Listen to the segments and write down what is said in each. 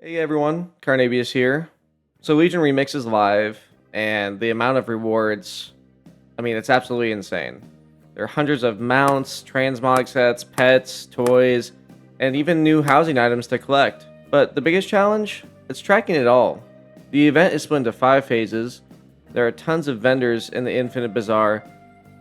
Hey everyone, CloudyBastien here. So Legion Remix is live, and the amount of rewards, I mean, it's absolutely insane. There are hundreds of mounts, transmog sets, pets, toys, and even new housing items to collect. But the biggest challenge? It's tracking it all. The event is split into 5 phases. There are tons of vendors in the Infinite Bazaar,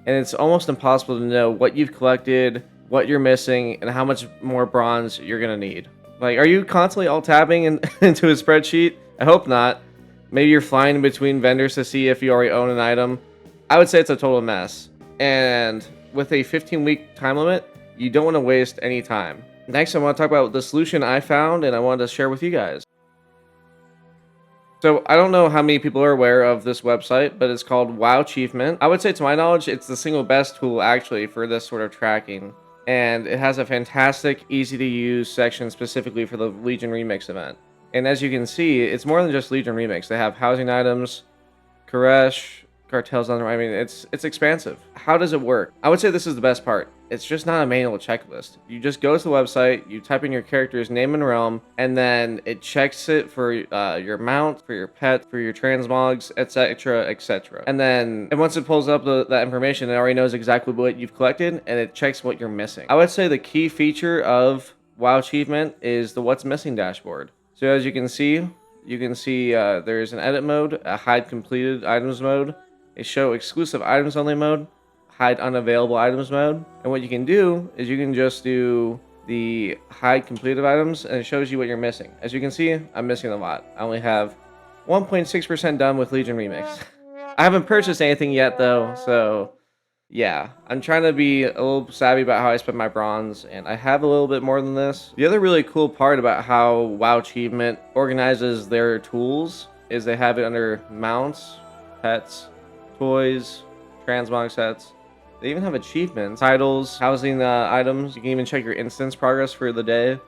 and it's almost impossible to know what you've collected, what you're missing, and how much more bronze you're gonna need. Like, are you constantly alt-tabbing into a spreadsheet? I hope not. Maybe you're flying in between vendors to see if you already own an item. I would say it's a total mess. And with a 15-week time limit, you don't want to waste any time. Next, I want to talk about the solution I found and I wanted to share with you guys. So I don't know how many people are aware of this website, but it's called Wowchievement. I would say, to my knowledge, it's the single best tool actually for this sort of tracking. And it has a fantastic, easy to use section specifically for the Legion Remix event. And as you can see, it's more than just Legion Remix. They have housing items, Koresh, cartels on the right. I mean, it's expansive. How does it work? I would say this is the best part. It's just not a manual checklist. You just go to the website, you type in your character's name and realm, and then it checks it for your mount, for your pet, for your transmogs, etc., etc. And once it pulls up that information, it already knows exactly what you've collected, and it checks what you're missing. I would say the key feature of Wowchievement is the what's missing dashboard. So as you can see, there's an edit mode, a hide completed items mode, a show exclusive items only mode, hide unavailable items mode. And what you can do is you can just do the hide completed items and it shows you what you're missing. As you can see, I'm missing a lot. I only have 1.6% done with Legion Remix. I haven't purchased anything yet though, so yeah, I'm trying to be a little savvy about how I spend my bronze, and I have a little bit more than this. The other really cool part about how Wowchievement organizes their tools is they have it under mounts, pets, toys, transmog sets. They even have achievements, titles, housing items. You can even check your instance progress for the day.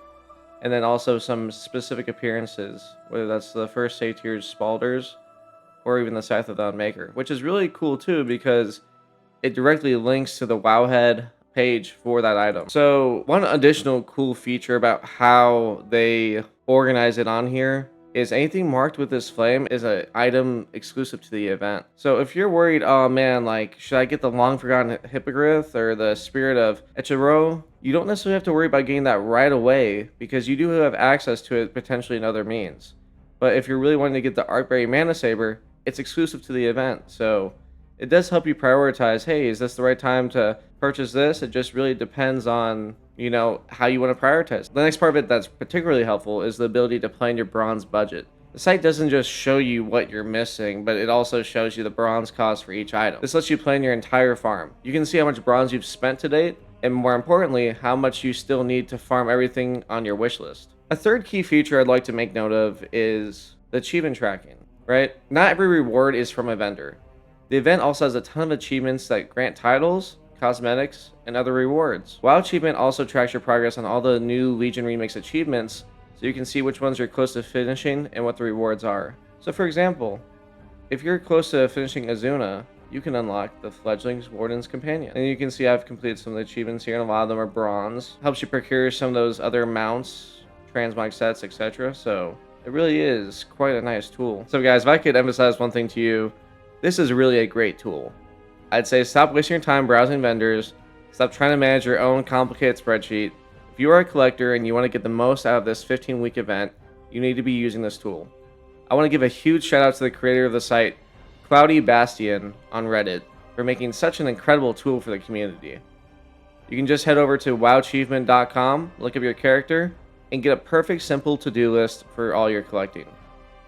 And then also some specific appearances, whether that's the first Satyr's Spalders or even the Scythe of the Unmaker, which is really cool too because it directly links to the Wowhead page for that item. So one additional cool feature about how they organize it on here is anything marked with this flame is an item exclusive to the event. So if you're worried, oh man, like, should I get the long forgotten hippogriff or the spirit of Echiro? You don't necessarily have to worry about getting that right away because you do have access to it potentially in other means. But if you're really wanting to get the Artberry Mana Saber, it's exclusive to the event. So it does help you prioritize, hey, is this the right time to purchase this? It just really depends on, how you want to prioritize. The next part of it that's particularly helpful is the ability to plan your bronze budget. The site doesn't just show you what you're missing, but it also shows you the bronze cost for each item. This lets you plan your entire farm. You can see how much bronze you've spent to date, and more importantly, how much you still need to farm everything on your wish list. A third key feature I'd like to make note of is the achievement tracking, right? Not every reward is from a vendor. The event also has a ton of achievements that grant titles, cosmetics, and other rewards. Wowchievement also tracks your progress on all the new Legion Remix achievements, so you can see which ones you're close to finishing and what the rewards are. So for example, if you're close to finishing Azuna, you can unlock the Fledgling's Warden's Companion. And you can see I've completed some of the achievements here, and a lot of them are bronze. Helps you procure some of those other mounts, transmog sets, etc. So it really is quite a nice tool. So guys, if I could emphasize one thing to you, this is really a great tool. I'd say stop wasting your time browsing vendors, stop trying to manage your own complicated spreadsheet. If you are a collector and you want to get the most out of this 15-week event, you need to be using this tool. I want to give a huge shout out to the creator of the site, CloudyBastien on Reddit, for making such an incredible tool for the community. You can just head over to wowchievement.com, look up your character, and get a perfect simple to-do list for all your collecting.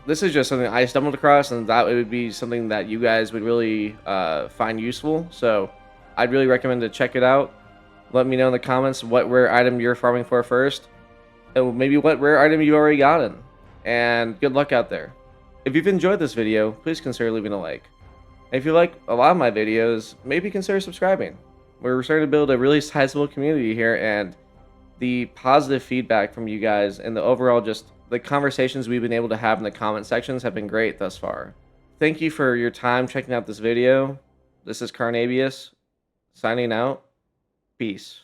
This is just something I stumbled across, and that it would be something that you guys would really find useful. So I'd really recommend to check it out. Let me know in the comments what rare item you're farming for first, and maybe what rare item you've already gotten. And good luck out there. If you've enjoyed this video, please consider leaving a like. And if you like a lot of my videos, maybe consider subscribing. We're starting to build a really sizable community here, and the positive feedback from you guys and the overall just the conversations we've been able to have in the comment sections have been great thus far. Thank you for your time checking out this video. This is CloudyBastien signing out. Peace.